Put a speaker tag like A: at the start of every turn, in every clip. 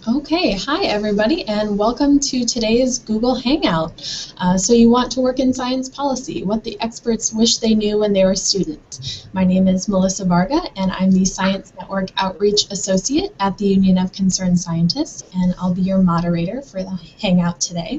A: Okay, hi everybody, and welcome to today's Google Hangout. So you want to work in science policy, what the experts wish they knew when they were a student. My name is Melissa Varga, and I'm the Science Network Outreach Associate at the Union of Concerned Scientists, and I'll be your moderator for the Hangout today.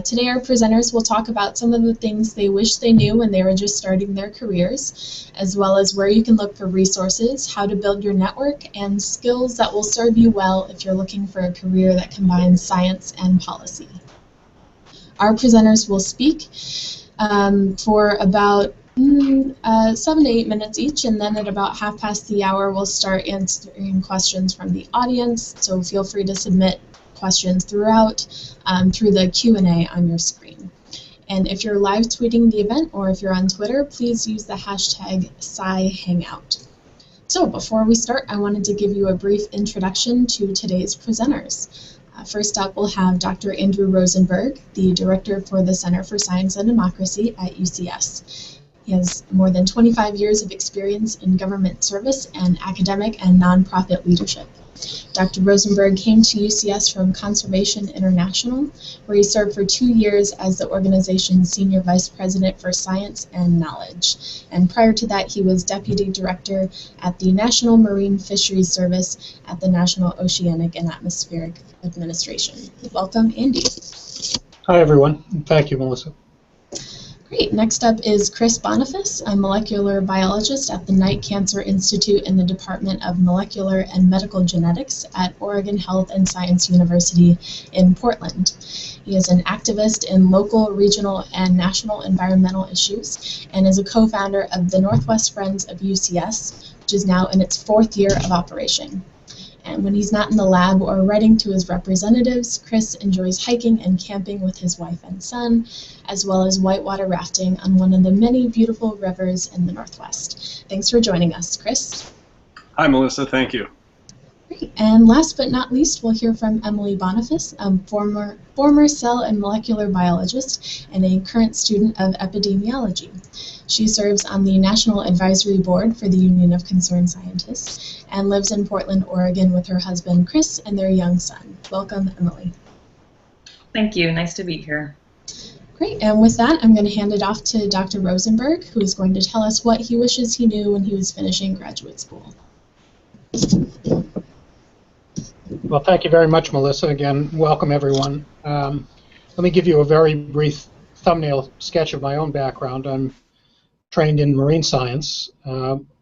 A: Today our presenters will talk about some of the things they wish they knew when they were just starting their careers, as well as where you can look for resources, how to build your network, and skills that will serve you well if you're looking for a career that combines science and policy. Our presenters will speak for about 7 to 8 minutes each, and then at about 1:30 we'll start answering questions from the audience, so feel free to submit questions throughout through the Q&A on your screen. And if you're live tweeting the event or if you're on Twitter, please use the hashtag #SciHangout. So before we start, I wanted to give you a brief introduction to today's presenters. First up, we'll have Dr. Andrew Rosenberg, the Director for the Center for Science and Democracy at UCS. He has more than 25 years of experience in government service and academic and nonprofit leadership. Dr. Rosenberg came to UCS from Conservation International, where he served for 2 years as the organization's Senior Vice President for Science and Knowledge. And prior to that, he was Deputy Director at the National Marine Fisheries Service at the National Oceanic and Atmospheric Administration. Welcome, Andy.
B: Hi, everyone. Thank you, Melissa.
A: Great. Next up is Chris Boniface, a molecular biologist at the Knight Cancer Institute in the Department of Molecular and Medical Genetics at Oregon Health and Science University in Portland. He is an activist in local, regional, and national environmental issues and is a co-founder of the Northwest Friends of UCS, which is now in its 4th year of operation. And when he's not in the lab or writing to his representatives, Chris enjoys hiking and camping with his wife and son, as well as whitewater rafting on one of the many beautiful rivers in the Northwest. Thanks for joining us, Chris.
C: Hi, Melissa. Thank you.
A: Great. And last but not least, we'll hear from Emily Boniface, a former cell and molecular biologist and a current student of epidemiology. She serves on the National Advisory Board for the Union of Concerned Scientists and lives in Portland, Oregon with her husband, Chris, and their young son. Welcome, Emily.
D: Thank you. Nice to be here.
A: Great. And with that, I'm going to hand it off to Dr. Rosenberg, who is going to tell us what he wishes he knew when he was finishing graduate school.
B: Well, thank you very much, Melissa. Again, welcome, everyone. Let me give you a very brief thumbnail sketch of my own background. I'm trained in marine science.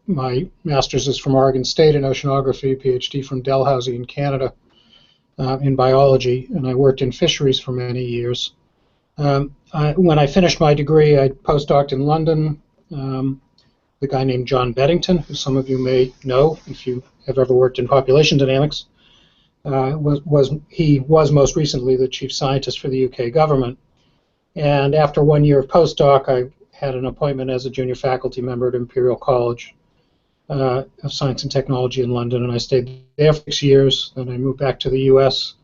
B: My master's is from Oregon State in oceanography, PhD from Dalhousie in Canada in biology, and I worked in fisheries for many years. When I finished my degree, I postdoced in London. The guy named John Beddington, who some of you may know if you have ever worked in population dynamics, he was most recently the chief scientist for the UK government. And after 1 year of postdoc, I had an appointment as a junior faculty member at Imperial College of Science and Technology in London, and I stayed there for 6 years. Then I moved back to the US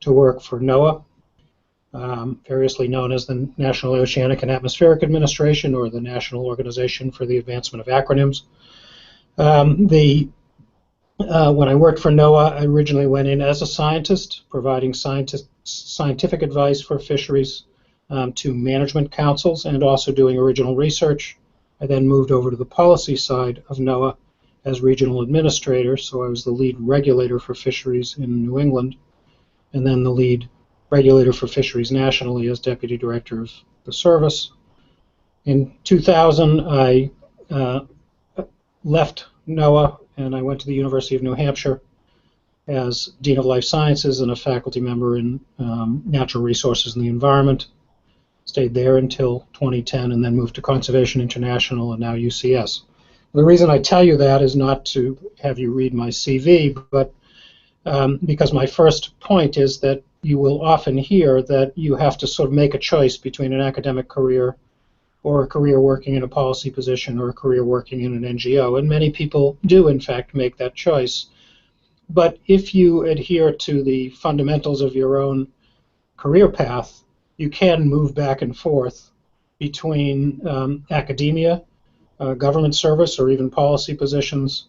B: to work for NOAA, variously known as the National Oceanic and Atmospheric Administration, or the National Organization for the Advancement of Acronyms. When I worked for NOAA, I originally went in as a scientist, providing scientific advice for fisheries to management councils and also doing original research. I then moved over to the policy side of NOAA as regional administrator, so I was the lead regulator for fisheries in New England, and then the lead regulator for fisheries nationally as deputy director of the service. In 2000, I left NOAA and I went to the University of New Hampshire as Dean of Life Sciences and a faculty member in Natural Resources and the Environment. Stayed there until 2010 and then moved to Conservation International and now UCS. The reason I tell you that is not to have you read my CV, but because my first point is that you will often hear that you have to sort of make a choice between an academic career or a career working in a policy position or a career working in an NGO, and many people do in fact make that choice. But if you adhere to the fundamentals of your own career path, you can move back and forth between academia, government service, or even policy positions,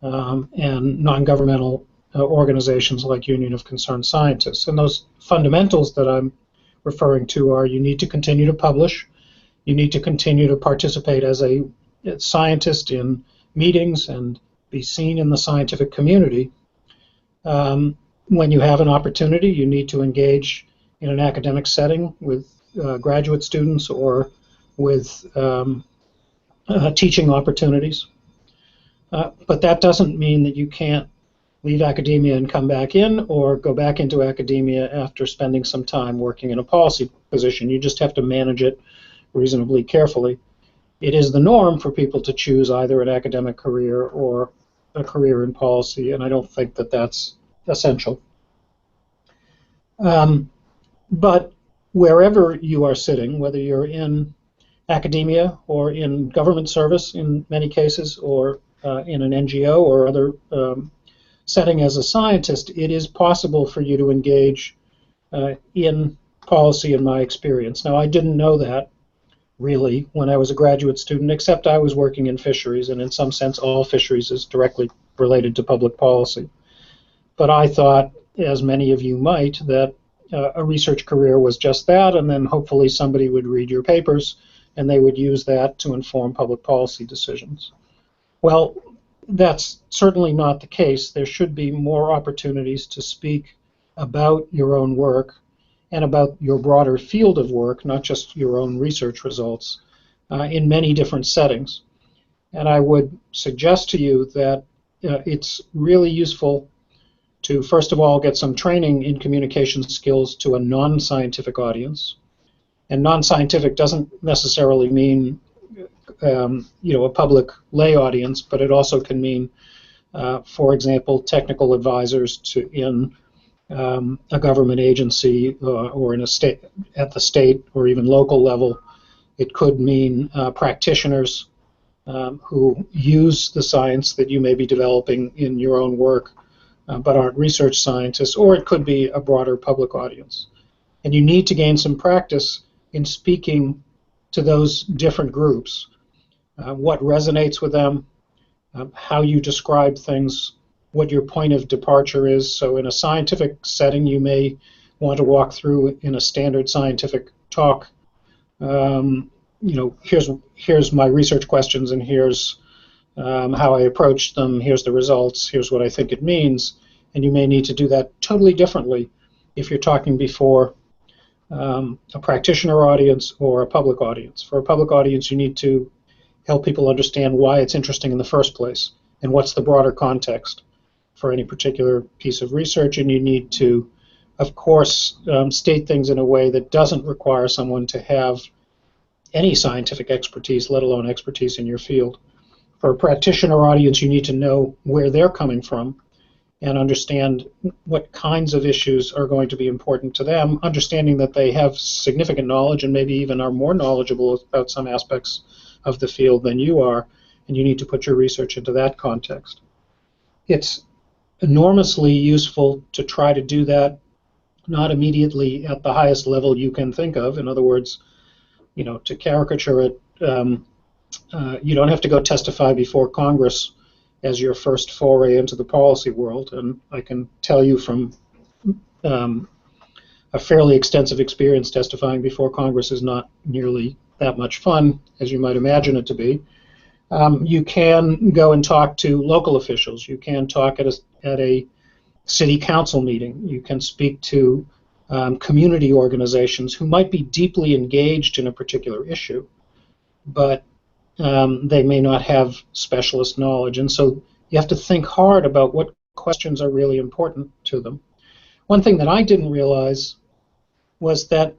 B: and non-governmental organizations like Union of Concerned Scientists. And those fundamentals that I'm referring to are you need to continue to publish, you need to continue to participate as a scientist in meetings and be seen in the scientific community. When you have an opportunity, you need to engage in an academic setting with graduate students or with teaching opportunities. But that doesn't mean that you can't leave academia and come back in, or go back into academia after spending some time working in a policy position. You just have to manage it reasonably carefully. It is the norm for people to choose either an academic career or a career in policy, and I don't think that that's essential. But wherever you are sitting, whether you're in academia or in government service in many cases, or in an NGO or other setting as a scientist, it is possible for you to engage in policy, in my experience. Now, I didn't know that really when I was a graduate student, except I was working in fisheries, and in some sense all fisheries is directly related to public policy. But I thought, as many of you might, that a research career was just that, and then hopefully somebody would read your papers and they would use that to inform public policy decisions. Well, that's certainly not the case. There should be more opportunities to speak about your own work and about your broader field of work, not just your own research results, in many different settings. And I would suggest to you that it's really useful to, first of all, get some training in communication skills to a non-scientific audience. And non-scientific doesn't necessarily mean a public lay audience, but it also can mean, for example, technical advisors in a government agency or in a state, at the state or even local level. It could mean practitioners who use the science that you may be developing in your own work, but aren't research scientists, or it could be a broader public audience. And you need to gain some practice in speaking to those different groups. What resonates with them, how you describe things, what your point of departure is. So in a scientific setting, you may want to walk through in a standard scientific talk, here's my research questions, and here's how I approached them, here's the results, here's what I think it means. And you may need to do that totally differently if you're talking before a practitioner audience or a public audience. For a public audience, you need to help people understand why it's interesting in the first place and what's the broader context for any particular piece of research. And you need to, of course, state things in a way that doesn't require someone to have any scientific expertise, let alone expertise in your field. For a practitioner audience, you need to know where they're coming from and understand what kinds of issues are going to be important to them, understanding that they have significant knowledge and maybe even are more knowledgeable about some aspects of the field than you are, and you need to put your research into that context. It's enormously useful to try to do that not immediately at the highest level you can think of. In other words, to caricature it, you don't have to go testify before Congress as your first foray into the policy world. And I can tell you from a fairly extensive experience, testifying before Congress is not nearly that much fun as you might imagine it to be. You can go and talk to local officials. You can talk at a city council meeting. You can speak to community organizations who might be deeply engaged in a particular issue, but they may not have specialist knowledge. And so you have to think hard about what questions are really important to them. One thing that I didn't realize was that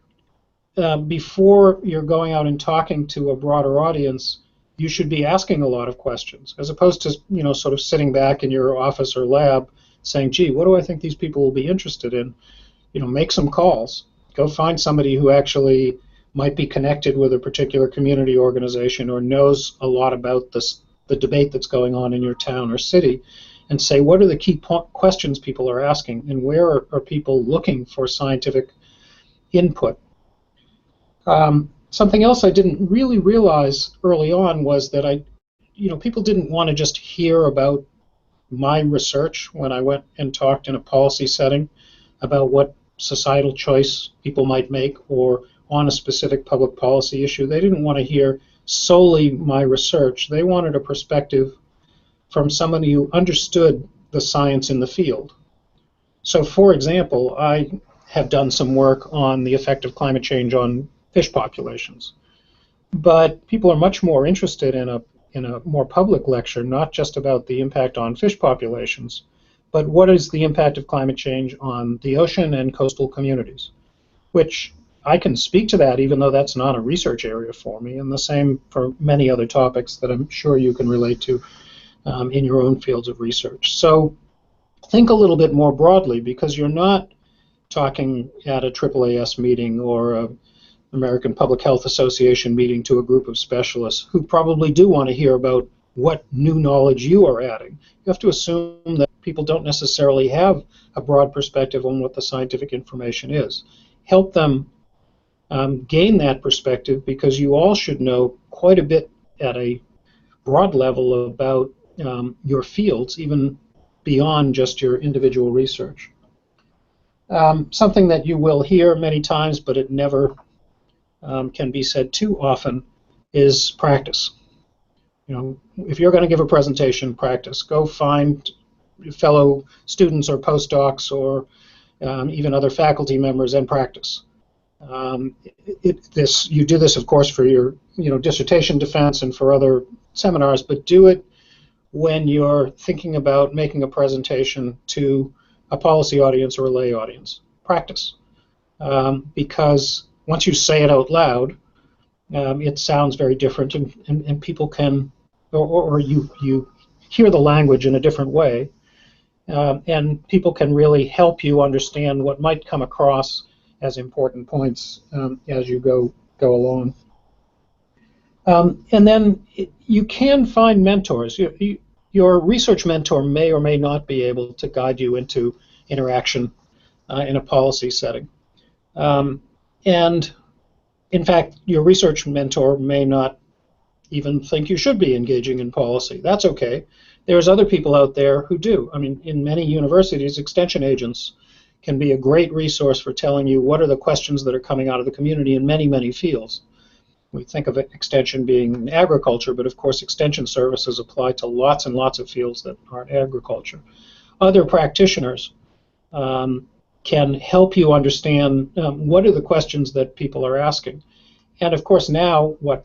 B: before you're going out and talking to a broader audience, you should be asking a lot of questions, as opposed to sort of sitting back in your office or lab saying, gee, what do I think these people will be interested in? Make some calls. Go find somebody who actually might be connected with a particular community organization or knows a lot about the debate that's going on in your town or city, and say, what are the key questions people are asking, and where are people looking for scientific input? Something else I didn't really realize early on was that people didn't want to just hear about my research when I went and talked in a policy setting about what societal choice people might make or on a specific public policy issue. They didn't want to hear solely my research. They wanted a perspective from somebody who understood the science in the field. So, for example, I have done some work on the effect of climate change on fish populations. But people are much more interested in a more public lecture, not just about the impact on fish populations, but what is the impact of climate change on the ocean and coastal communities, which I can speak to that even though that's not a research area for me, and the same for many other topics that I'm sure you can relate to in your own fields of research. So think a little bit more broadly, because you're not talking at a AAAS meeting or a American Public Health Association meeting to a group of specialists who probably do want to hear about what new knowledge you are adding. You have to assume that people don't necessarily have a broad perspective on what the scientific information is. Help them gain that perspective, because you all should know quite a bit at a broad level about your fields, even beyond just your individual research. Something that you will hear many times, but it never can be said too often, is practice. You know, if you're going to give a presentation, practice. Go find fellow students or postdocs or even other faculty members and practice. You do this, of course, for your dissertation defense and for other seminars, but do it when you're thinking about making a presentation to a policy audience or a lay audience. Practice, because once you say it out loud, it sounds very different, and people can, or you hear the language in a different way, and people can really help you understand what might come across as important points as you go along. And then you can find mentors. Your research mentor may or may not be able to guide you into interaction in a policy setting. And in fact, your research mentor may not even think you should be engaging in policy. That's okay. There's other people out there who do. I mean, in many universities, extension agents can be a great resource for telling you what are the questions that are coming out of the community in many, many fields. We think of extension being agriculture, but of course extension services apply to lots and lots of fields that aren't agriculture. Other practitioners can help you understand what are the questions that people are asking. And of course now, what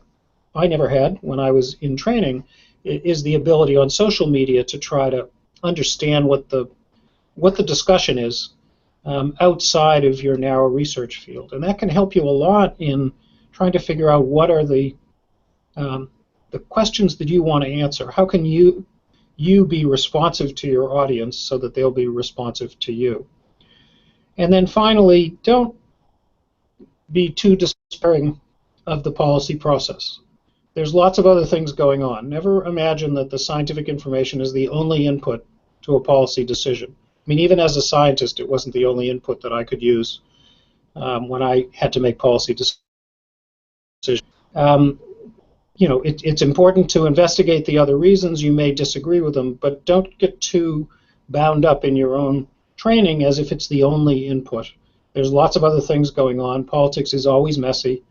B: I never had when I was in training is the ability on social media to try to understand what the discussion is outside of your narrow research field. And that can help you a lot in trying to figure out what are the questions that you want to answer. How can you be responsive to your audience so that they'll be responsive to you? And then finally, don't be too despairing of the policy process. There's lots of other things going on. Never imagine that the scientific information is the only input to a policy decision. I mean, even as a scientist, it wasn't the only input that I could use when I had to make policy decisions. It's important to investigate the other reasons. You may disagree with them, but don't get too bound up in your own training as if it's the only input. There's lots of other things going on. Politics is always messy,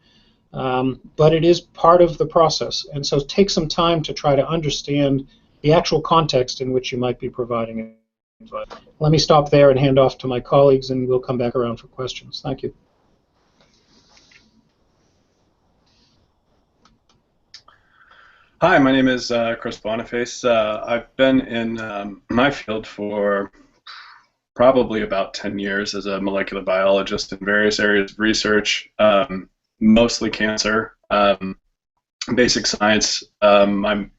B: but it is part of the process. And so take some time to try to understand the actual context in which you might be providing advice. Let me stop there and hand off to my colleagues, and we'll come back around for questions. Thank you.
C: Hi, my name is Chris Boniface. I've been in my field for probably about 10 years as a molecular biologist in various areas of research, mostly cancer, basic science. My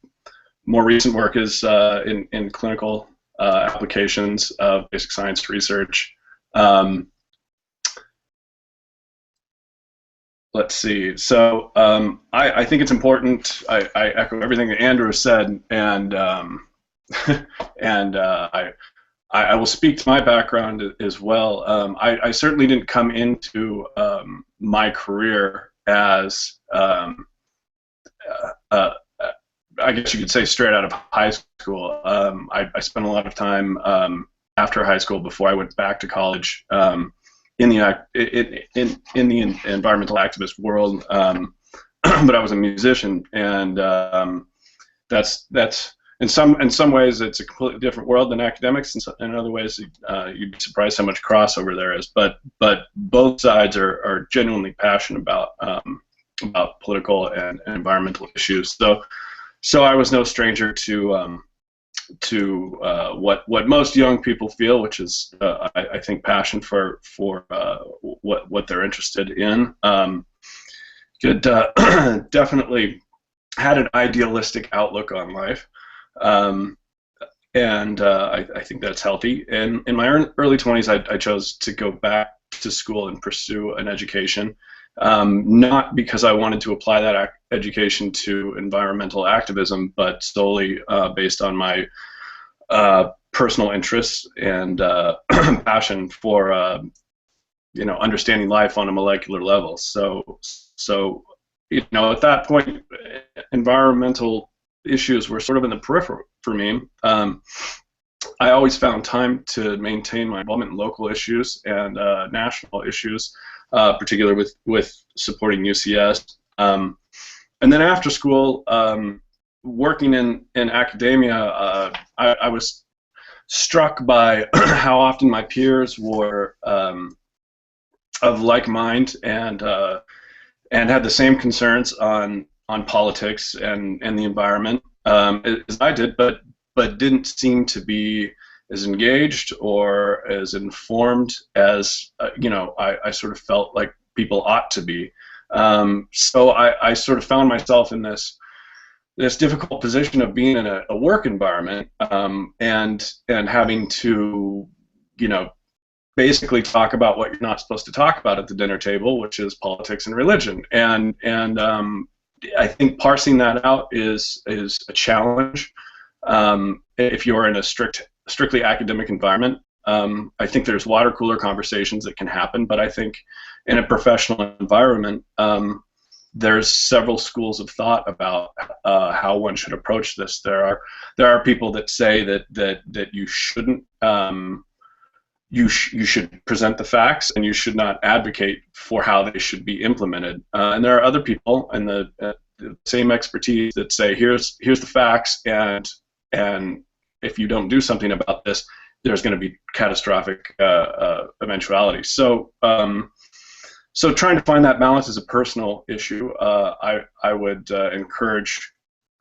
C: more recent work is in clinical applications of basic science research. Let's see. So I think it's important. I echo everything that Andrew said, and and I will speak to my background as well. I certainly didn't come into my career as I guess you could say straight out of high school. I spent a lot of time after high school before I went back to college in the environmental activist world. But I was a musician, and that's in some ways it's a completely different world than academics, and in other ways you'd be surprised how much crossover there is. But both sides are genuinely passionate about political and environmental issues. So I was no stranger to what most young people feel, which is I think passion for what they're interested in. Definitely had an idealistic outlook on life, and I think that's healthy. And in my early 20s, I chose to go back to school and pursue an education. Not because I wanted to apply that education to environmental activism, but solely based on my personal interests and passion for understanding life on a molecular level. So at that point, environmental issues were sort of in the periphery for me. I always found time to maintain my involvement in local issues and national issues, particularly with supporting UCS. And then after school, working in academia, I was struck by how often my peers were of like mind and had the same concerns on politics and the environment as I did, but didn't seem to be as engaged or as informed as I sort of felt like people ought to be. So I sort of found myself in this difficult position of being in a work environment and having to basically talk about what you're not supposed to talk about at the dinner table, which is politics and religion. And I think parsing that out is a challenge if you're in a strictly academic environment. I think there's water cooler conversations that can happen, but I think in a professional environment, there's several schools of thought about how one should approach this. There are people that say that you shouldn't. You should present the facts, and you should not advocate for how they should be implemented. And there are other people in the same expertise that say, here's the facts, and if you don't do something about this, there's going to be catastrophic eventualities. So trying to find that balance is a personal issue. I would encourage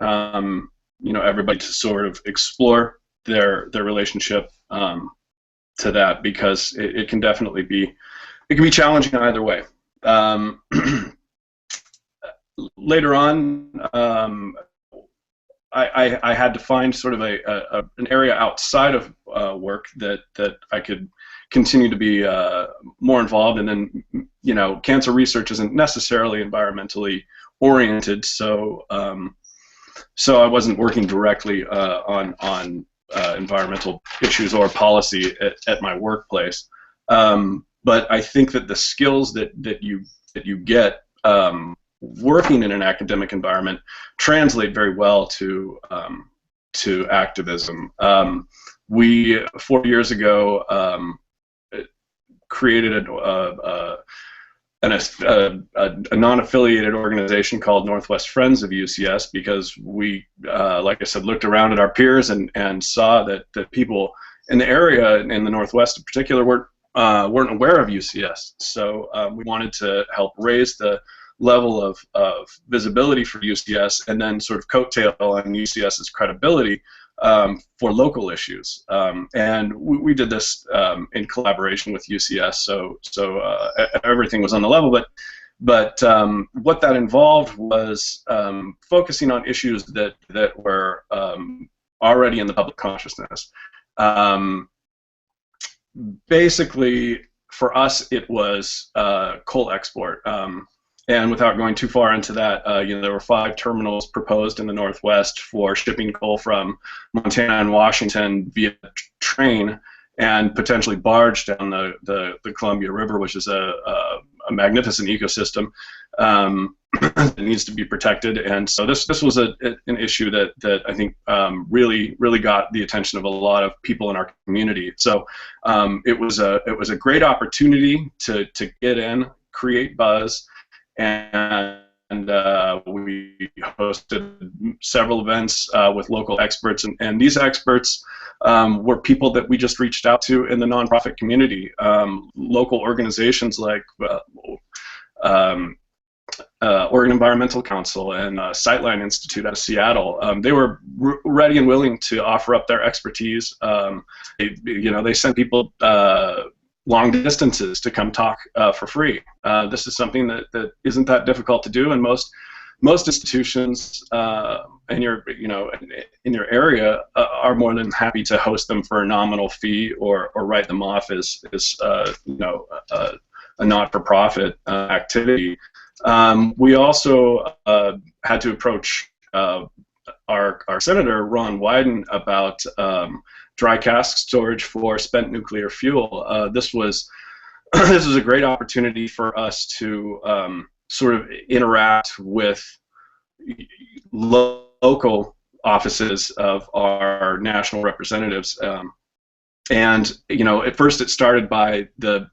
C: everybody to sort of explore their relationship to that, because it can definitely be challenging either way. Later on, I had to find sort of an area outside of work that I could continue to be more involved, and then cancer research isn't necessarily environmentally oriented, so I wasn't working directly on environmental issues or policy at my workplace, but I think that the skills that you get working in an academic environment translate very well to activism. We 4 years ago created a non-affiliated organization called Northwest Friends of UCS, because we, like I said, looked around at our peers and saw that people in the area, in the Northwest in particular, weren't aware of UCS. So we wanted to help raise the level of visibility for UCS, and then sort of coattail on UCS's credibility for local issues. And we did this in collaboration with UCS, so everything was on the level, but what that involved was focusing on issues that were already in the public consciousness. Basically, for us, it was coal export. And without going too far into that, there were 5 terminals proposed in the Northwest for shipping coal from Montana and Washington via train and potentially barge down the Columbia River, which is a a magnificent ecosystem that needs to be protected. And so this was an issue that I think really got the attention of a lot of people in our community. So it was a great opportunity to get in, create buzz, and we hosted several events with local experts, and these experts were people that we just reached out to in the nonprofit community, local organizations like Oregon Environmental Council and Sightline Institute out of Seattle. They were ready and willing to offer up their expertise. They sent people long distances to come talk for free. This is something that isn't that difficult to do, and most institutions in your area are more than happy to host them for a nominal fee or write them off as a not-for-profit activity. We also had to approach our Senator Ron Wyden about dry cask storage for spent nuclear fuel. This was a great opportunity for us to sort of interact with local offices of our national representatives. And at first it started by the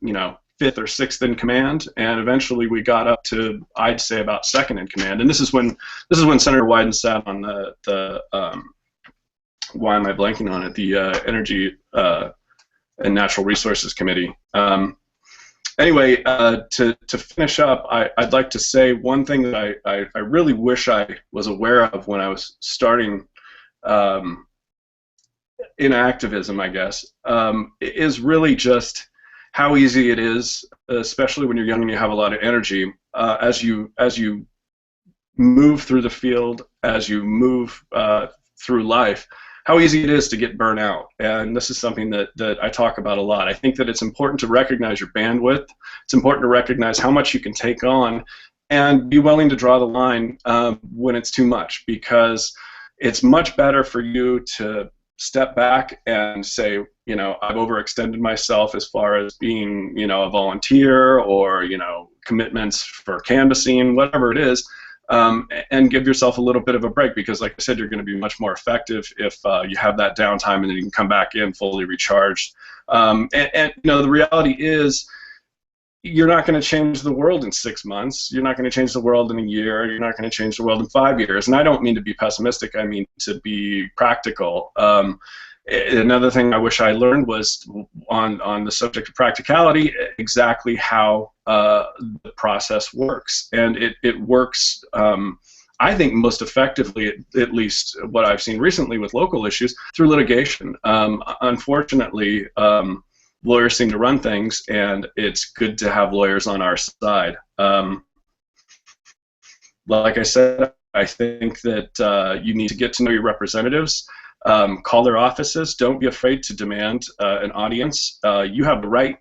C: 5th or 6th in command, and eventually we got up to, I'd say, about 2nd in command. And this is when Senator Wyden sat on the why am I blanking on it? The Energy and Natural Resources Committee. Anyway, to finish up, I'd like to say one thing that I really wish I was aware of when I was starting in activism, I guess, is really just how easy it is, especially when you're young and you have a lot of energy, as you move through the field, as you move through life, how easy it is to get burnt out. And this is something that I talk about a lot. I think that it's important to recognize your bandwidth. It's important to recognize how much you can take on and be willing to draw the line when it's too much, because it's much better for you to step back and say, I've overextended myself as far as being, a volunteer or, commitments for canvassing, whatever it is, and give yourself a little bit of a break, because, like I said, you're going to be much more effective if you have that downtime and then you can come back in fully recharged. And the reality is, you're not going to change the world in 6 months. You're not going to change the world in a year. You're not going to change the world in 5 years. And I don't mean to be pessimistic. I mean to be practical. Another thing I wish I learned was on the subject of practicality, exactly how the process works. And it works, I think, most effectively, at least what I've seen recently with local issues, through litigation. Unfortunately, lawyers seem to run things, and it's good to have lawyers on our side. Like I said, I think that you need to get to know your representatives, call their offices. Don't be afraid to demand an audience. You have the right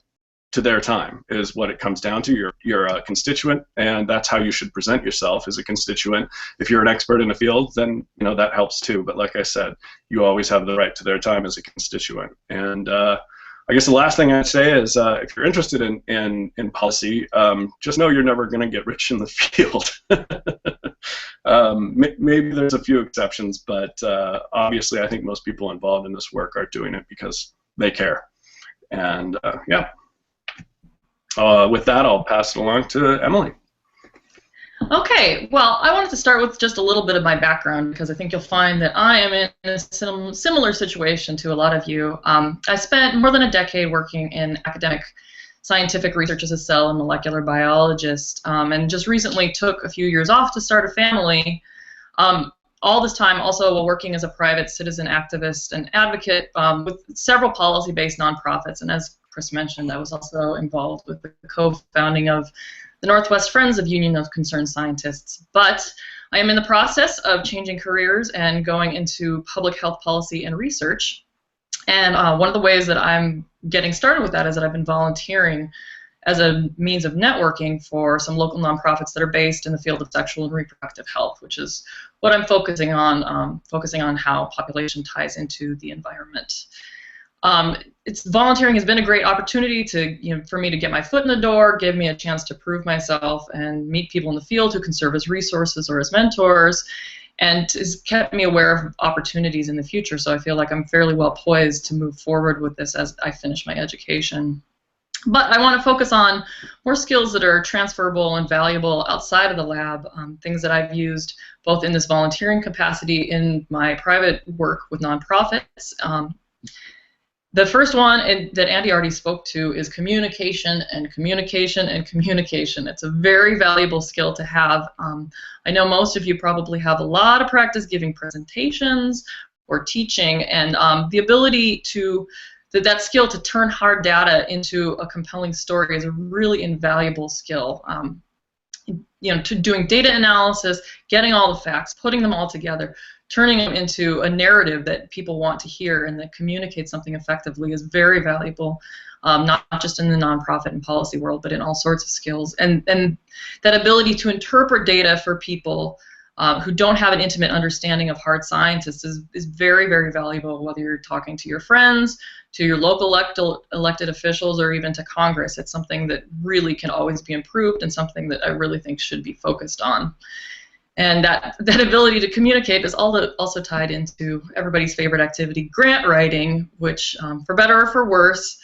C: to their time, is what it comes down to. You're a constituent, and that's how you should present yourself as a constituent. If you're an expert in a field, then that helps too. But like I said, you always have the right to their time as a constituent. And I guess the last thing I'd say is, if you're interested in policy, just know you're never going to get rich in the field. Maybe there's a few exceptions, but obviously I think most people involved in this work are doing it because they care. And yeah. With that, I'll pass it along to Emily.
D: Okay, well, I wanted to start with just a little bit of my background, because I think you'll find that I am in a similar situation to a lot of you. I spent more than a decade working in academic scientific research as a cell and molecular biologist, and just recently took a few years off to start a family. All this time also while working as a private citizen activist and advocate with several policy-based nonprofits, and as Chris mentioned, I was also involved with the co-founding of the Northwest Friends of Union of Concerned Scientists. But I am in the process of changing careers and going into public health policy and research. And one of the ways that I'm getting started with that is that I've been volunteering as a means of networking for some local nonprofits that are based in the field of sexual and reproductive health, which is what I'm focusing on how population ties into the environment. Volunteering has been a great opportunity to, for me to get my foot in the door, give me a chance to prove myself and meet people in the field who can serve as resources or as mentors, and has kept me aware of opportunities in the future. So I feel like I'm fairly well poised to move forward with this as I finish my education. But I want to focus on more skills that are transferable and valuable outside of the lab, things that I've used both in this volunteering capacity in my private work with nonprofits. The first one that Andy already spoke to is communication and communication and communication. It's a very valuable skill to have. I know most of you probably have a lot of practice giving presentations or teaching, and the ability to that skill to turn hard data into a compelling story is a really invaluable skill. To doing data analysis, getting all the facts, putting them all together, turning them into a narrative that people want to hear and that communicates something effectively is very valuable, not just in the nonprofit and policy world, but in all sorts of skills. And that ability to interpret data for people who don't have an intimate understanding of hard sciences is very, very valuable, whether you're talking to your friends, to your local elected officials, or even to Congress. It's something that really can always be improved and something that I really think should be focused on. And that ability to communicate is also tied into everybody's favorite activity, grant writing, which, for better or for worse,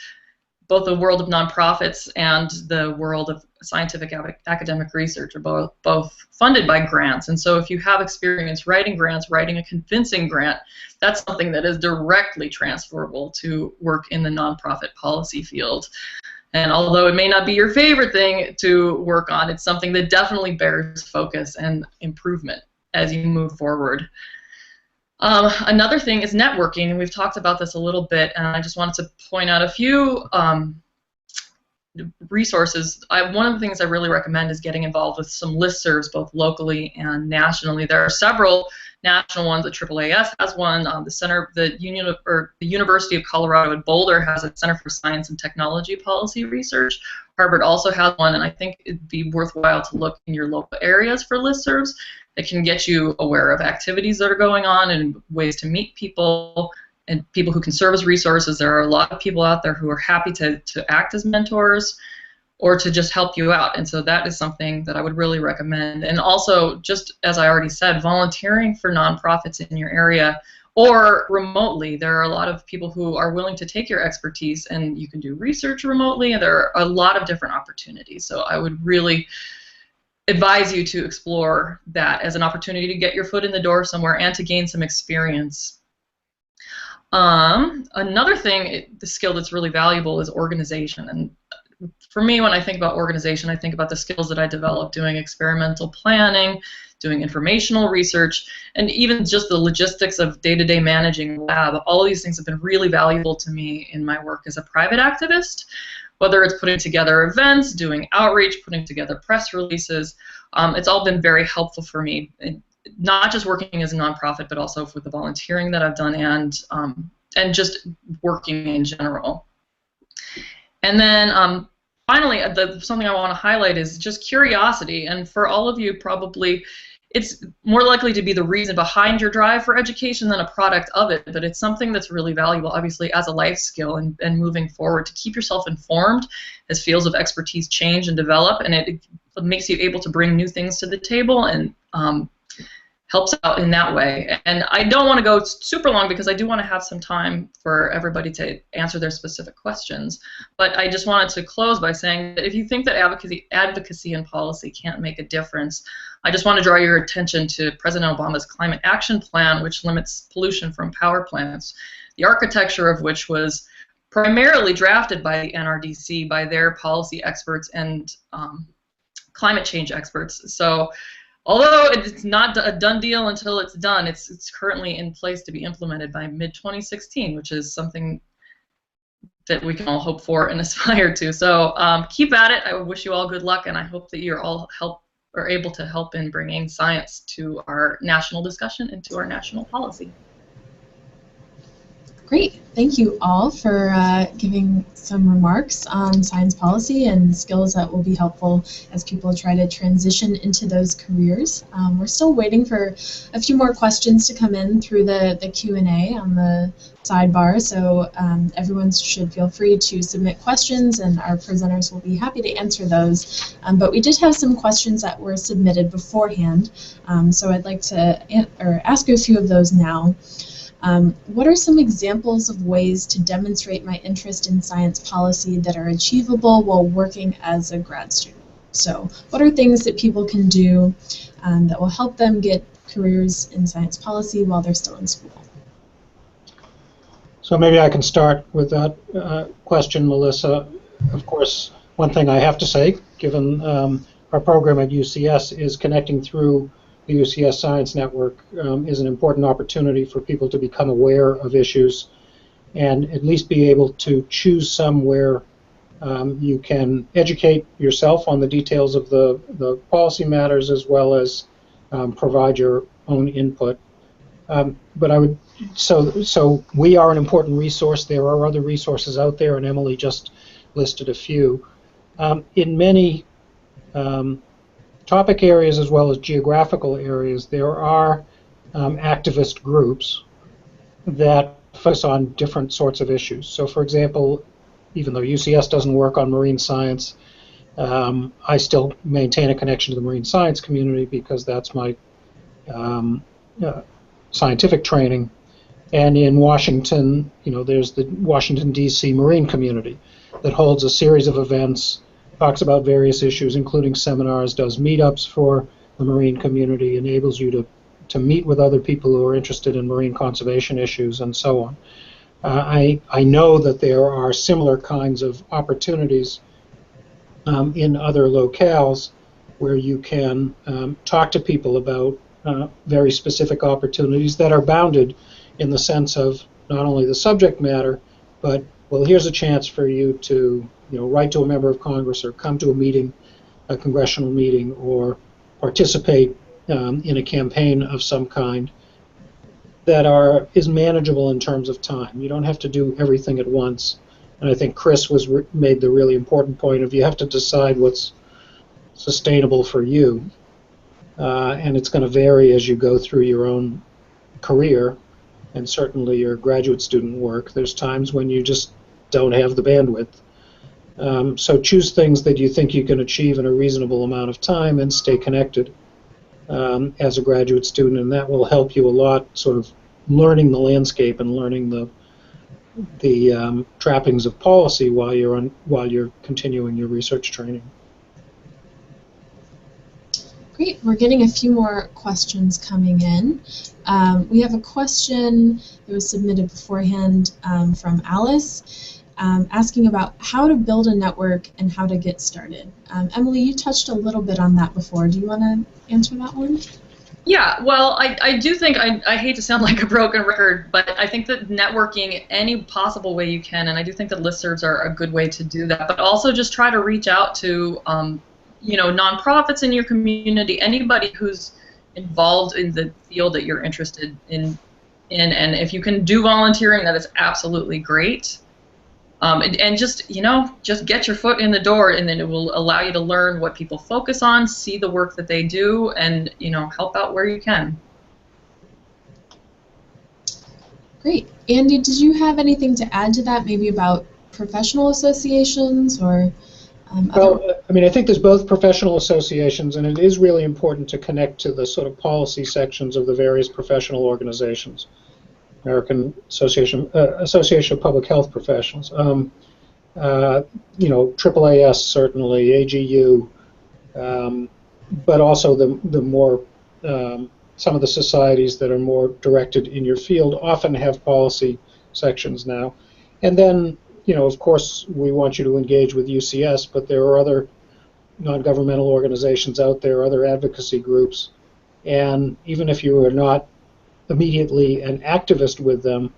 D: both the world of nonprofits and the world of scientific academic research are both funded by grants. And so if you have experience writing grants, writing a convincing grant, that's something that is directly transferable to work in the nonprofit policy field. And although it may not be your favorite thing to work on, it's something that definitely bears focus and improvement as you move forward. Another thing is networking, and we've talked about this a little bit, and I just wanted to point out a few resources. One of the things I really recommend is getting involved with some listservs, both locally and nationally. There are several national ones. The AAAS has one. The University of Colorado at Boulder has a Center for Science and Technology Policy Research. Harvard also has one, and I think it'd be worthwhile to look in your local areas for listservs. It can get you aware of activities that are going on and ways to meet people and people who can serve as resources. There are a lot of people out there who are happy to act as mentors or to just help you out, and so that is something that I would really recommend. And also, just as I already said, volunteering for nonprofits in your area or remotely. There are a lot of people who are willing to take your expertise, and you can do research remotely, and there are a lot of different opportunities. So I would really advise you to explore that as an opportunity to get your foot in the door somewhere and to gain some experience. Another thing, the skill that's really valuable is organization. And for me, when I think about organization, I think about the skills that I developed doing experimental planning, doing informational research, and even just the logistics of day-to-day managing lab. All of these things have been really valuable to me in my work as a private activist, whether it's putting together events, doing outreach, putting together press releases. It's all been very helpful for me, not just working as a nonprofit, but also with the volunteering that I've done and just working in general. And then finally, something I want to highlight is just curiosity. And for all of you, probably it's more likely to be the reason behind your drive for education than a product of it, but it's something that's really valuable, obviously, as a life skill and moving forward to keep yourself informed as fields of expertise change and develop, and it makes you able to bring new things to the table and helps out in that way. And I don't want to go super long because I do want to have some time for everybody to answer their specific questions. But I just wanted to close by saying that if you think that advocacy and policy can't make a difference, I just want to draw your attention to President Obama's Climate Action Plan, which limits pollution from power plants, the architecture of which was primarily drafted by the NRDC, by their policy experts and climate change experts. So although it's not a done deal until it's done, it's currently in place to be implemented by mid-2016, which is something that we can all hope for and aspire to. So keep at it. I wish you all good luck, and I hope that you're all able to help in bringing science to our national discussion and to our national policy.
A: Great. Thank you all for giving some remarks on science policy and skills that will be helpful as people try to transition into those careers. We're still waiting for a few more questions to come in through the Q&A on the sidebar, so everyone should feel free to submit questions and our presenters will be happy to answer those. But we did have some questions that were submitted beforehand, so I'd like to ask a few of those now. What are some examples of ways to demonstrate my interest in science policy that are achievable while working as a grad student? So what are things that people can do that will help them get careers in science policy while they're still in school?
B: So maybe I can start with that question, Melissa. Of course, one thing I have to say, given our program at UCS, is connecting through the UCS Science Network is an important opportunity for people to become aware of issues and at least be able to choose somewhere you can educate yourself on the details of the policy matters as well as provide your own input. But I would so we are an important resource. There are other resources out there, and Emily just listed a few. In many topic areas as well as geographical areas, there are activist groups that focus on different sorts of issues. So, for example, even though UCS doesn't work on marine science, I still maintain a connection to the marine science community because that's my scientific training. And in Washington, there's the Washington, D.C. Marine Community that holds a series of events, talks about various issues, including seminars, does meetups for the marine community, enables you to meet with other people who are interested in marine conservation issues, and so on. I know that there are similar kinds of opportunities in other locales where you can talk to people about very specific opportunities that are bounded in the sense of not only the subject matter, but, well, here's a chance for you to write to a member of Congress or come to a meeting, a congressional meeting, or participate in a campaign of some kind that is manageable in terms of time. You don't have to do everything at once. And I think Chris made the really important point of you have to decide what's sustainable for you. And it's going to vary as you go through your own career and certainly your graduate student work. There's times when you just don't have the bandwidth. So choose things that you think you can achieve in a reasonable amount of time and stay connected as a graduate student, and that will help you a lot sort of learning the landscape and learning the trappings of policy while you're continuing your research training.
A: Great. We're getting a few more questions coming in. We have a question that was submitted beforehand from Alice asking about how to build a network and how to get started. Emily, you touched a little bit on that before. Do you want to answer that one?
D: Yeah, well, I do think, I hate to sound like a broken record, but I think that networking any possible way you can, and I do think that listservs are a good way to do that, but also just try to reach out to nonprofits in your community, anybody who's involved in the field that you're interested in, and if you can do volunteering, that is absolutely great. And just get your foot in the door, and then it will allow you to learn what people focus on, see the work that they do, and help out where you can.
A: Great. Andy, did you have anything to add to that, maybe about professional associations or?
B: Well, I mean, I think there's both professional associations, and it is really important to connect to the sort of policy sections of the various professional organizations. American Association of Public Health Professionals, AAAS certainly, AGU, but also the more some of the societies that are more directed in your field often have policy sections now, and then of course we want you to engage with UCS, but there are other non-governmental organizations out there, other advocacy groups, and even if you are not immediately an activist with them,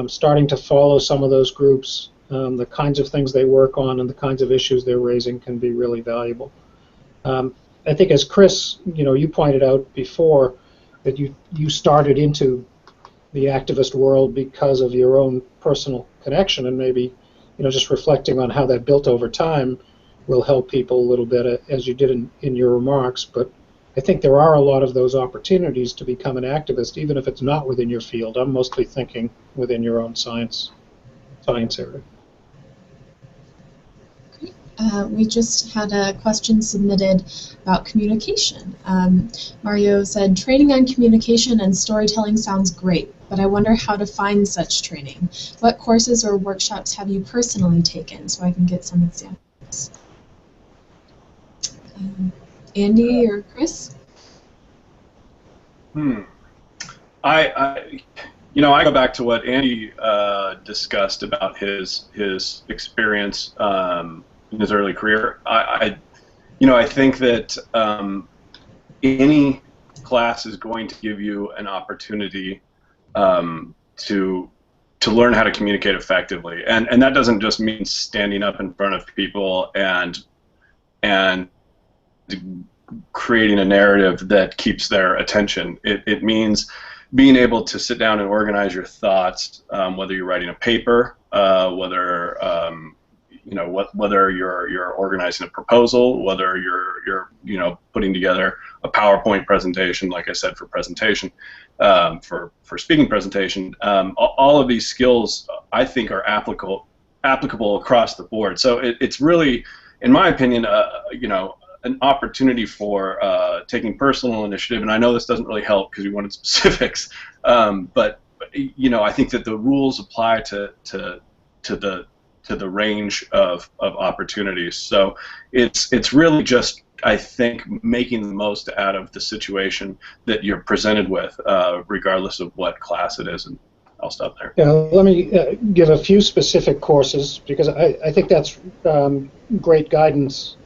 B: starting to follow some of those groups, the kinds of things they work on and the kinds of issues they're raising can be really valuable. I think as Chris, you pointed out before that you started into the activist world because of your own personal connection, and maybe just reflecting on how that built over time will help people a little bit, as you did in your remarks. But I think there are a lot of those opportunities to become an activist, even if it's not within your field. I'm mostly thinking within your own science area.
A: We just had a question submitted about communication. Mario said, training on communication and storytelling sounds great, but I wonder how to find such training. What courses or workshops have you personally taken, so I can get some examples? Andy or Chris?
C: I go back to what Andy discussed about his experience in his early career. I think that any class is going to give you an opportunity to learn how to communicate effectively, and that doesn't just mean standing up in front of people and creating a narrative that keeps their attention. It means being able to sit down and organize your thoughts, whether you're writing a paper, whether you're organizing a proposal, whether you're putting together a PowerPoint presentation, like I said, for presentation, for speaking presentation. All of these skills, I think, are applicable across the board. So it's really, in my opinion, an opportunity for taking personal initiative. And I know this doesn't really help because you wanted specifics, but I think that the rules apply to the range of opportunities. So it's really just, I think, making the most out of the situation that you're presented with, regardless of what class it is. And I'll stop there.
B: Yeah, let me give a few specific courses, because I think that's great guidance.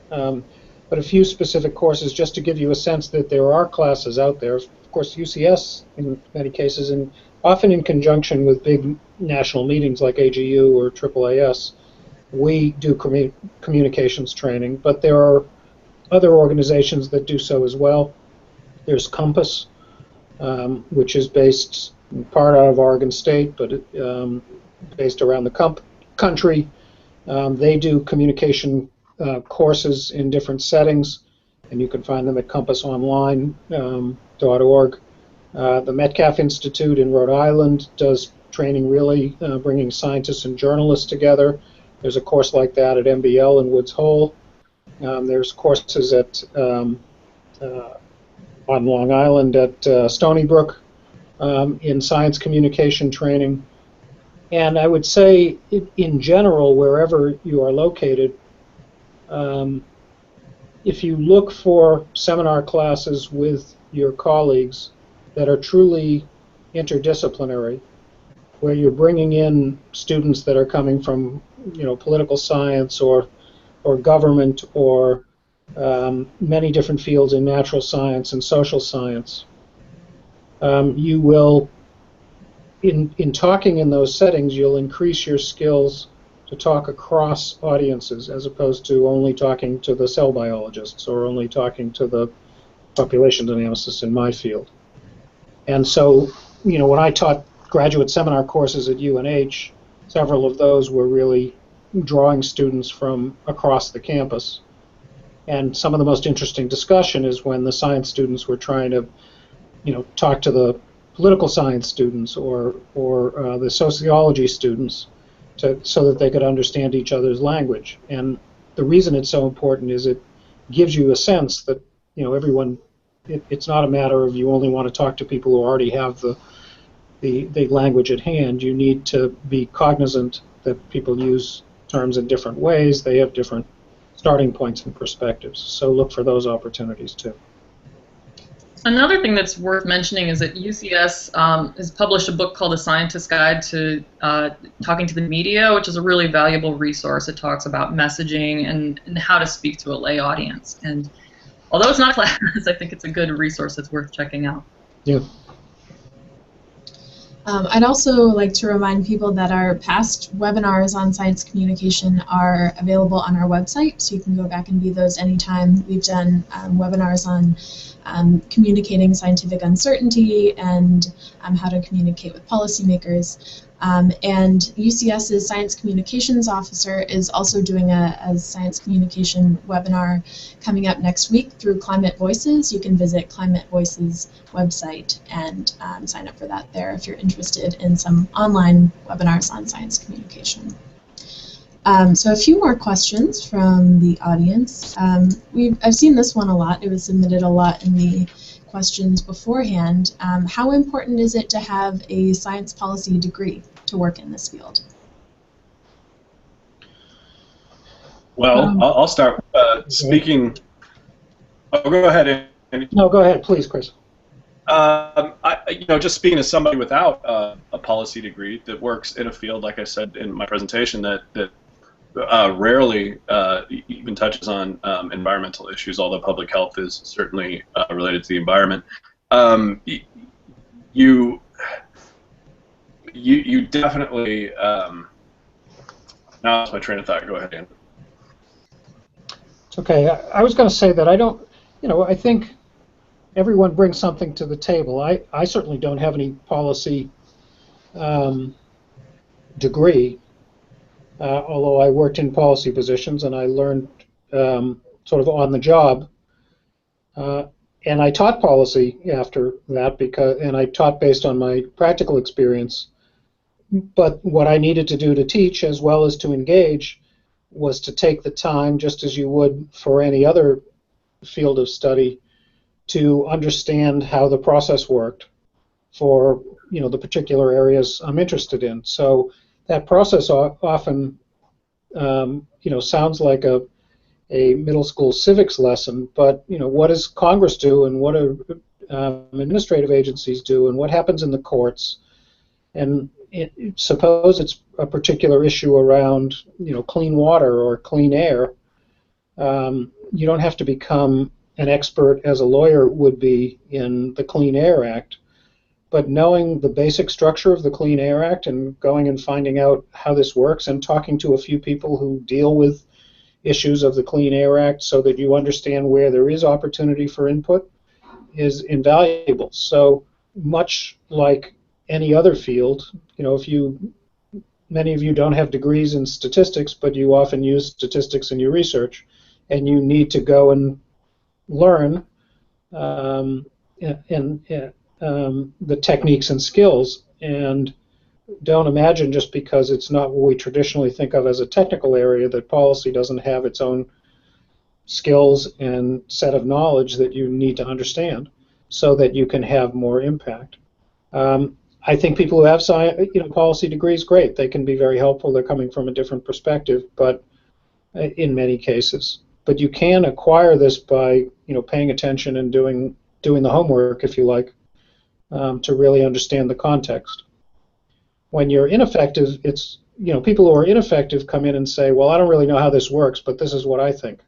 B: But a few specific courses, just to give you a sense that there are classes out there. Of course, UCS, in many cases, and often in conjunction with big national meetings like AGU or AAAS, we do communications training, but there are other organizations that do so as well. There's Compass, which is based in part out of Oregon State, but based around the country. They do communication courses in different settings, and you can find them at compassonline.org. The Metcalf Institute in Rhode Island does training, really bringing scientists and journalists together. There's a course like that at MBL in Woods Hole. There's courses on Long Island at Stony Brook in science communication training. And I would say, in general, wherever you are located, if you look for seminar classes with your colleagues that are truly interdisciplinary, where you're bringing in students that are coming from, political science or government or many different fields in natural science and social science, you will, in talking in those settings, you'll increase your skills to talk across audiences, as opposed to only talking to the cell biologists or only talking to the population dynamicists in my field. And so, when I taught graduate seminar courses at UNH, several of those were really drawing students from across the campus. And some of the most interesting discussion is when the science students were trying to, talk to the political science students or the sociology students, so that they could understand each other's language. And the reason it's so important is it gives you a sense that everyone. It's not a matter of you only want to talk to people who already have the language at hand. You need to be cognizant that people use terms in different ways. They have different starting points and perspectives. So look for those opportunities too.
D: Another thing that's worth mentioning is that UCS has published a book called A Scientist's Guide to Talking to the Media, which is a really valuable resource. It talks about messaging and how to speak to a lay audience. And although it's not a class, I think it's a good resource that's worth checking out.
B: Yeah.
A: I'd also like to remind people that our past webinars on science communication are available on our website, so you can go back and view those anytime. We've done webinars on communicating scientific uncertainty and how to communicate with policymakers. And UCS's Science Communications Officer is also doing a science communication webinar coming up next week through Climate Voices. You can visit Climate Voices website and sign up for that there if you're interested in some online webinars on science communication. So a few more questions from the audience. I've seen this one a lot. It was submitted a lot in the questions beforehand. How important is it to have a science policy degree to work in this field?
C: Well, I'll start speaking. Oh, go ahead, Andy.
B: No, go ahead, please, Chris.
C: Just speaking as somebody without a policy degree that works in a field, like I said in my presentation, that rarely even touches on environmental issues, although public health is certainly related to the environment. You definitely. Now that's my train of thought. Go ahead, Dan.
B: It's okay. I was going to say that I don't. I think everyone brings something to the table. I certainly don't have any policy degree. Although I worked in policy positions and I learned sort of on the job, and I taught policy after that and I taught based on my practical experience. But what I needed to do to teach as well as to engage was to take the time, just as you would for any other field of study, to understand how the process worked for the particular areas I'm interested in. So that process often, sounds like a middle school civics lesson, but what does Congress do, and what do administrative agencies do, and what happens in the courts? And suppose it's a particular issue around clean water or clean air. You don't have to become an expert as a lawyer would be in the Clean Air Act. But knowing the basic structure of the Clean Air Act and going and finding out how this works and talking to a few people who deal with issues of the Clean Air Act so that you understand where there is opportunity for input is invaluable. So much like any other field, many of you don't have degrees in statistics, but you often use statistics in your research, and you need to go and learn the techniques and skills, and don't imagine just because it's not what we traditionally think of as a technical area that policy doesn't have its own skills and set of knowledge that you need to understand so that you can have more impact. I think people who have policy degrees, great. They can be very helpful. They're coming from a different perspective, but in many cases. But you can acquire this by paying attention and doing the homework, if you like, to really understand the context. When you're ineffective, it's people who are ineffective come in and say, well, I don't really know how this works, but this is what I think.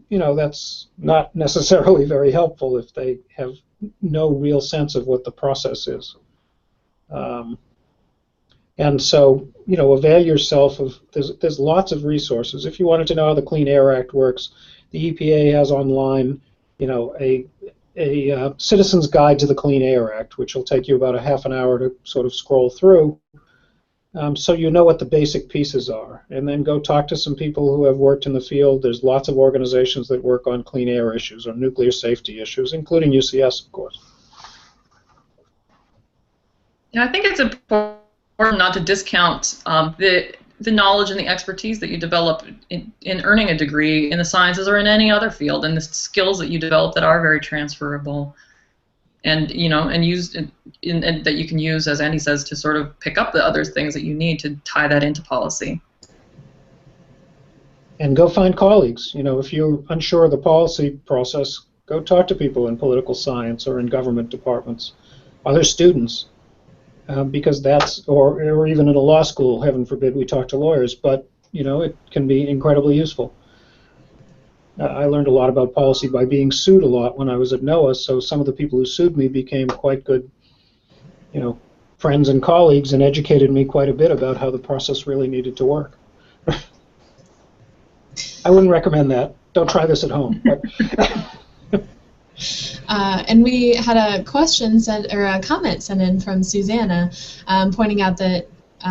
B: That's not necessarily very helpful if they have no real sense of what the process is. And so, avail yourself of, there's lots of resources. If you wanted to know how the Clean Air Act works, the EPA has online, a Citizen's Guide to the Clean Air Act, which will take you about a half an hour to sort of scroll through, so you know what the basic pieces are. And then go talk to some people who have worked in the field. There's lots of organizations that work on clean air issues or nuclear safety issues, including UCS, of course.
D: Yeah, I think it's important not to discount the knowledge and the expertise that you develop in earning a degree in the sciences or in any other field, and the skills that you develop that are very transferable, and and that you can use, as Andy says, to sort of pick up the other things that you need to tie that into policy.
B: And go find colleagues. If you're unsure of the policy process, go talk to people in political science or in government departments, other students. Because that's, or even in a law school, heaven forbid we talk to lawyers, but it can be incredibly useful. I learned a lot about policy by being sued a lot when I was at NOAA, so some of the people who sued me became quite good, friends and colleagues and educated me quite a bit about how the process really needed to work. I wouldn't recommend that. Don't try this at home. But
A: and we had a question sent, or a comment sent in from Susanna, pointing out that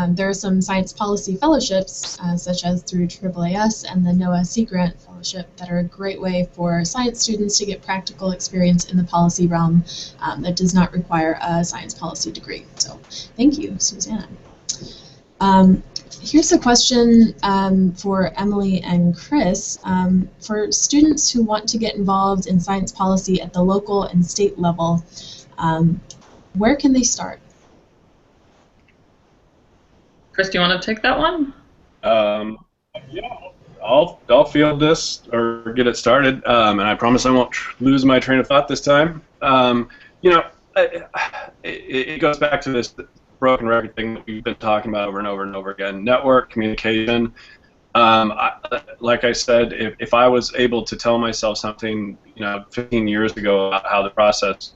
A: there are some science policy fellowships, such as through AAAS and the NOAA Sea Grant Fellowship, that are a great way for science students to get practical experience in the policy realm that does not require a science policy degree. So thank you, Susanna. Here's a question for Emily and Chris. For students who want to get involved in science policy at the local and state level, where can they start?
D: Chris, do you want to take that one?
C: Yeah, I'll field this or get it started, and I promise I won't lose my train of thought this time. You know, it goes back to this broken record thing that we've been talking about over and over and over again: network, communication. Like I said, if I was able to tell myself something, 15 years ago about how the process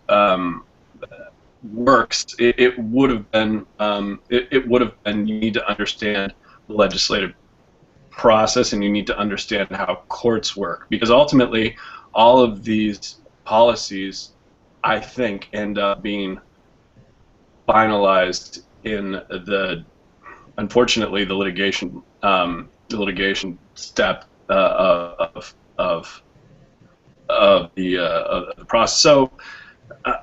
C: works, it would have been you need to understand the legislative process, and you need to understand how courts work, because ultimately all of these policies, I think, end up being finalized in unfortunately the litigation step of the process. So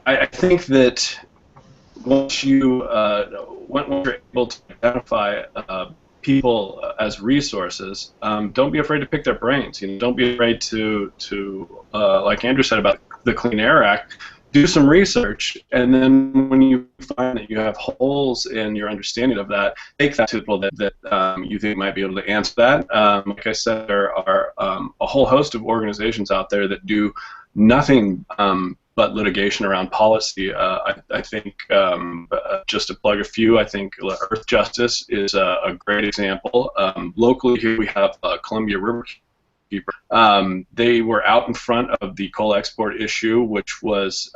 C: I think that once you're able to identify people as resources, don't be afraid to pick their brains. Don't be afraid to like Andrew said about the Clean Air Act, do some research, and then when you find that you have holes in your understanding of that, take that to people that you think might be able to answer that. Like I said, there are a whole host of organizations out there that do nothing but litigation around policy. I think, just to plug a few, I think Earth Justice is a great example. Locally here we have Columbia River Keeper. They were out in front of the coal export issue, which was,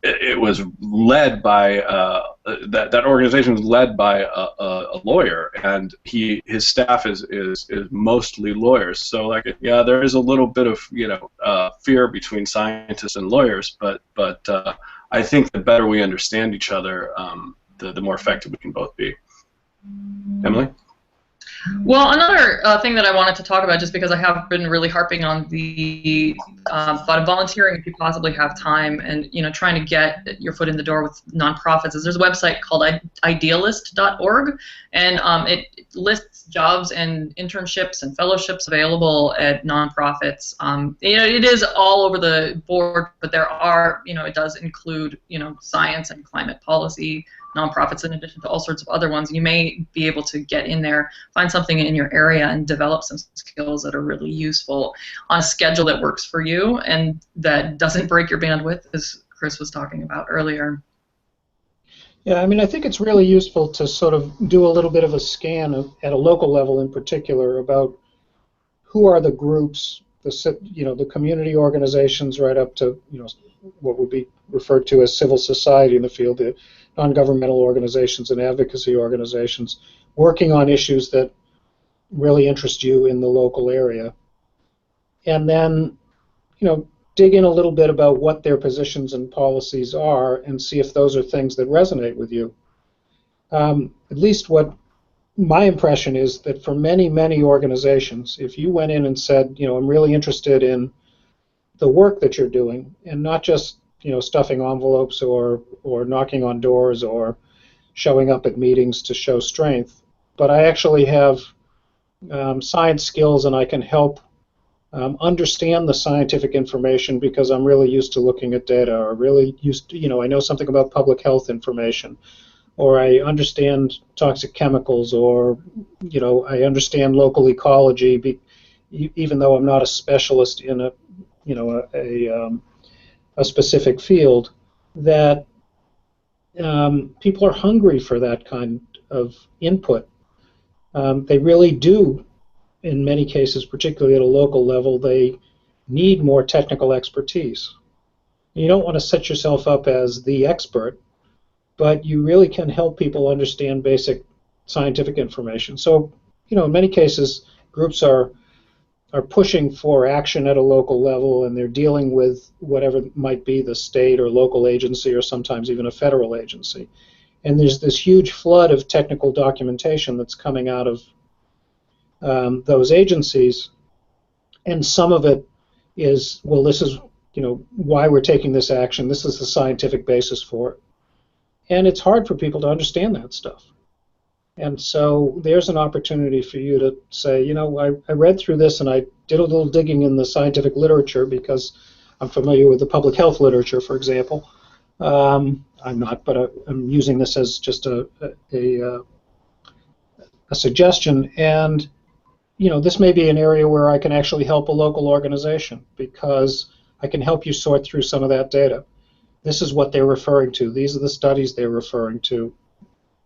C: it was led by that organization was led by a lawyer, and his staff is mostly lawyers. So yeah, there is a little bit of fear between scientists and lawyers, but I think the better we understand each other, the more effective we can both be. Emily?
D: Well, another thing that I wanted to talk about, just because I have been really harping on the thought of volunteering if you possibly have time, and trying to get your foot in the door with nonprofits, is there's a website called Idealist.org, and it lists jobs and internships and fellowships available at nonprofits. It is all over the board, but there are, it does include, science and climate policy nonprofits in addition to all sorts of other ones. You may be able to get in there, find something in your area, and develop some skills that are really useful on a schedule that works for you and that doesn't break your bandwidth, as Chris was talking about earlier.
B: Yeah, I mean, I think it's really useful to sort of do a little bit of a scan at a local level in particular about who are the groups, the community organizations right up to, what would be referred to as civil society in the field, the non-governmental organizations and advocacy organizations working on issues that really interest you in the local area. And then, dig in a little bit about what their positions and policies are and see if those are things that resonate with you. At least what my impression is that for many, many organizations, if you went in and said, I'm really interested in the work that you're doing, and not just stuffing envelopes or knocking on doors or showing up at meetings to show strength, but I actually have science skills and I can help understand the scientific information because I'm really used to looking at data, or really used to, I know something about public health information, or I understand toxic chemicals, or I understand local ecology, even though I'm not a specialist in a specific field, that people are hungry for that kind of input. They really do, in many cases, particularly at a local level, they need more technical expertise. You don't want to set yourself up as the expert, but you really can help people understand basic scientific information. So, in many cases, groups are pushing for action at a local level, and they're dealing with whatever might be the state or local agency or sometimes even a federal agency. And there's this huge flood of technical documentation that's coming out of those agencies, and some of it is, well, this is why we're taking this action. This is the scientific basis for it. And it's hard for people to understand that stuff. And so there's an opportunity for you to say, I read through this and I did a little digging in the scientific literature because I'm familiar with the public health literature, for example. I'm not, but I'm using this as just a suggestion. And this may be an area where I can actually help a local organization because I can help you sort through some of that data. This is what they're referring to. These are the studies they're referring to.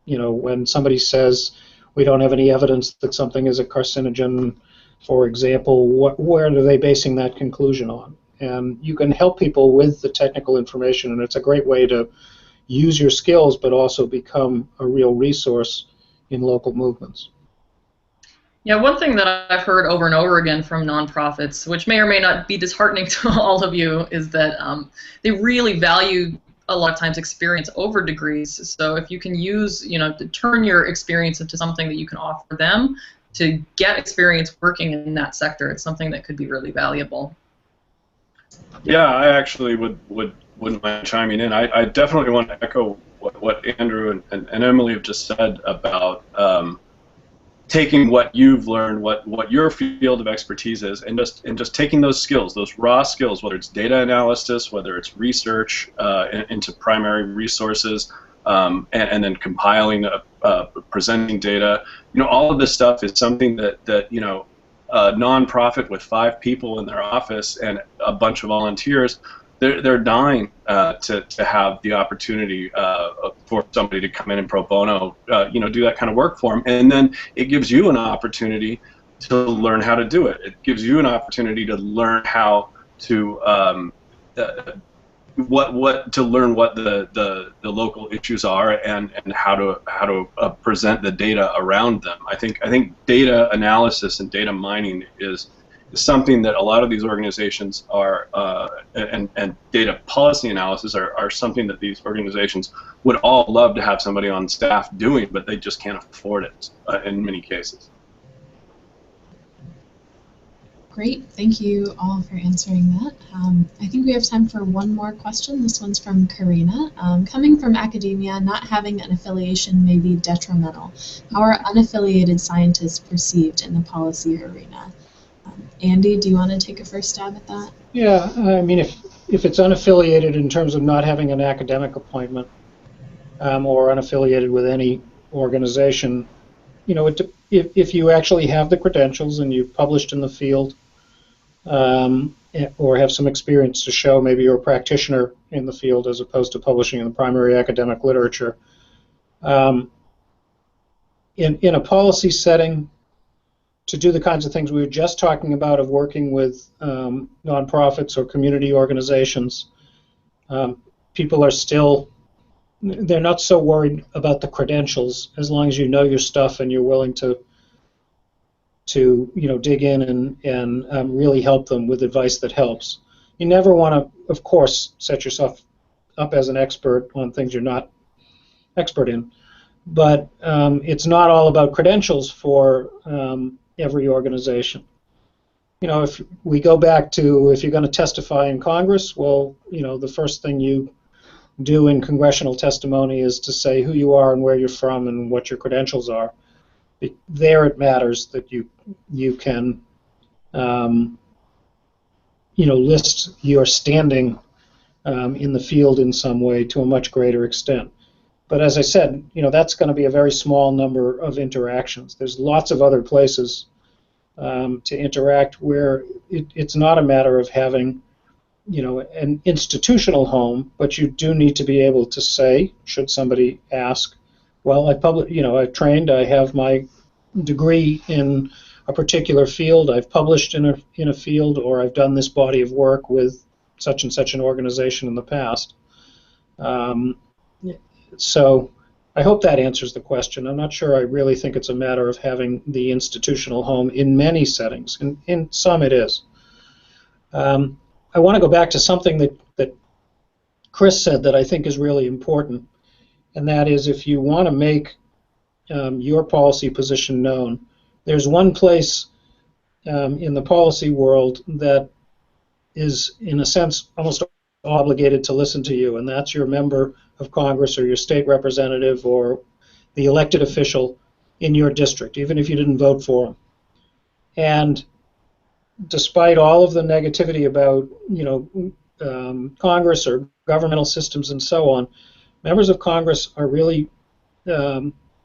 B: When somebody says we don't have any evidence that something is a carcinogen, for example, where are they basing that conclusion on? And you can help people with the technical information, and it's a great way to use your skills but also become a real resource in local movements.
D: Yeah, one thing that I've heard over and over again from nonprofits, which may or may not be disheartening to all of you, is that they really value a lot of times experience over degrees. So if you can use, to turn your experience into something that you can offer them to get experience working in that sector, it's something that could be really valuable.
C: Yeah, I actually wouldn't mind chiming in. I definitely want to echo what Andrew and Emily have just said about taking what you've learned, what your field of expertise is, and just taking those skills, those raw skills, whether it's data analysis, whether it's research into primary resources, and then compiling, presenting data. All of this stuff is something that a nonprofit with 5 people in their office and a bunch of volunteers, they're dying to have the opportunity for somebody to come in and pro bono, do that kind of work for them, and then it gives you an opportunity to learn how to do it. It gives you an opportunity to learn how to learn what the local issues are and how to present the data around them. I think data analysis and data mining is something that a lot of these organizations are, and data policy analysis are something that these organizations would all love to have somebody on staff doing, but they just can't afford it in many cases.
A: Great, thank you all for answering that. I think we have time for one more question. This one's from Karina. Coming from academia, not having an affiliation may be detrimental. How are unaffiliated scientists perceived in the policy arena? Andy, do you want to take a first stab at that?
B: Yeah, I mean, if it's unaffiliated in terms of not having an academic appointment or unaffiliated with any organization, if you actually have the credentials and you've published in the field or have some experience to show, maybe you're a practitioner in the field as opposed to publishing in the primary academic literature, in a policy setting, to do the kinds of things we were just talking about of working with nonprofits or community organizations, people are still, they're not so worried about the credentials as long as you know your stuff and you're willing to dig in and really help them with advice that helps. You never want to, of course, set yourself up as an expert on things you're not expert in, but it's not all about credentials for every organization. If we go back to, if you're going to testify in Congress, well, the first thing you do in congressional testimony is to say who you are and where you're from and what your credentials are. There it matters that you can list your standing in the field in some way to a much greater extent. But as I said, that's going to be a very small number of interactions. There's lots of other places to interact where it's not a matter of having, an institutional home, but you do need to be able to say, should somebody ask, well, I've trained, I have my degree in a particular field, I've published in a field, or I've done this body of work with such and such an organization in the past. So I hope that answers the question. I'm not sure I really think it's a matter of having the institutional home in many settings. In some it is. I want to go back to something that Chris said that I think is really important, and that is if you want to make your policy position known, there's one place in the policy world that is, in a sense, almost obligated to listen to you, and that's your member of Congress or your state representative or the elected official in your district, even if you didn't vote for them. And despite all of the negativity about, Congress or governmental systems and so on, members of Congress are really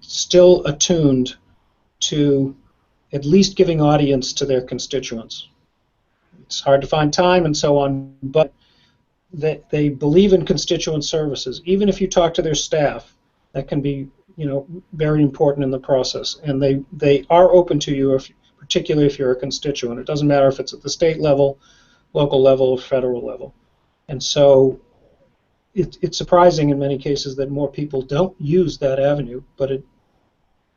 B: still attuned to at least giving audience to their constituents. It's hard to find time and so on, but they believe in constituent services. Even if you talk to their staff, that can be, very important in the process. And they are open to you, particularly if you're a constituent. It doesn't matter if it's at the state level, local level, or federal level. And so it's surprising in many cases that more people don't use that avenue, but it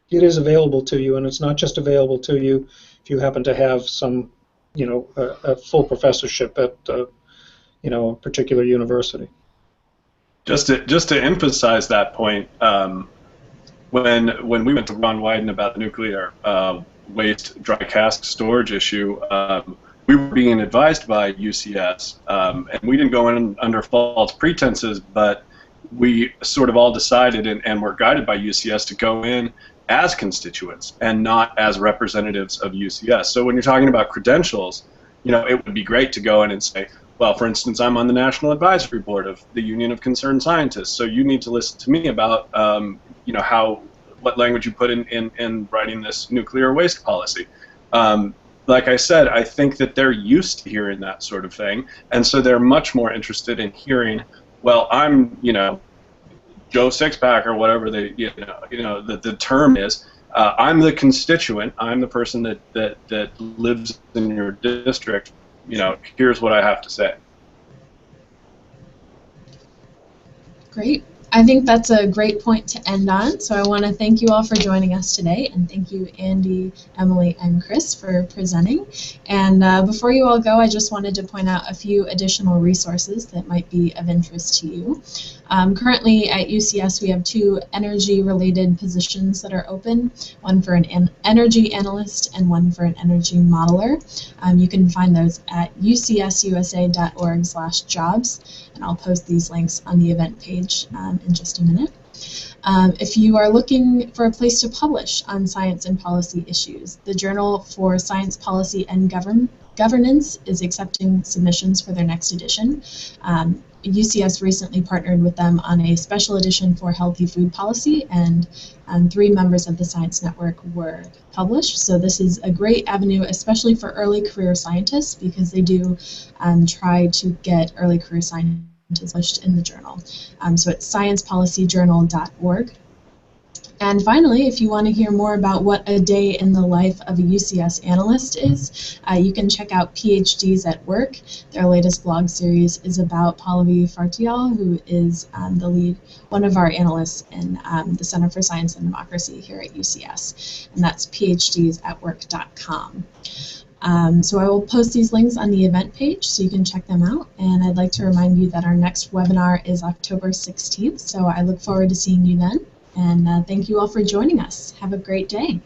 B: is available to you, and it's not just available to you if you happen to have some, a full professorship at, a particular university.
C: Just to emphasize that point, when we went to Ron Wyden about the nuclear waste dry cask storage issue, we were being advised by UCS, and we didn't go in under false pretenses, but we sort of all decided and were guided by UCS to go in as constituents and not as representatives of UCS. So when you're talking about credentials, it would be great to go in and say, well, for instance, I'm on the National Advisory Board of the Union of Concerned Scientists, so you need to listen to me about, what language you put in writing this nuclear waste policy. Like I said, I think that they're used to hearing that sort of thing, and so they're much more interested in hearing, well, I'm, Joe Sixpack or whatever the term is. I'm the constituent. I'm the person that lives in your district. Here's what I have to say.
A: Great. I think that's a great point to end on. So I want to thank you all for joining us today, and thank you, Andy, Emily, and Chris for presenting. And before you all go, I just wanted to point out a few additional resources that might be of interest to you. Currently at UCS, we have 2 energy-related positions that are open, one for an energy analyst and one for an energy modeler. You can find those at ucsusa.org/jobs, and I'll post these links on the event page in just a minute. If you are looking for a place to publish on science and policy issues, the Journal for Science Policy and Governance is accepting submissions for their next edition. UCS recently partnered with them on a special edition for healthy food policy, and 3 members of the Science Network were published. So this is a great avenue, especially for early career scientists, because they do try to get early career scientists published in the journal. So it's sciencepolicyjournal.org. And finally, if you want to hear more about what a day in the life of a UCS analyst is, you can check out PhDs at Work. Their latest blog series is about Pallavi Fartial, who is one of our analysts in the Center for Science and Democracy here at UCS, and that's phdsatwork.com. So I will post these links on the event page so you can check them out, and I'd like to remind you that our next webinar is October 16th, so I look forward to seeing you then. And thank you all for joining us. Have a great day.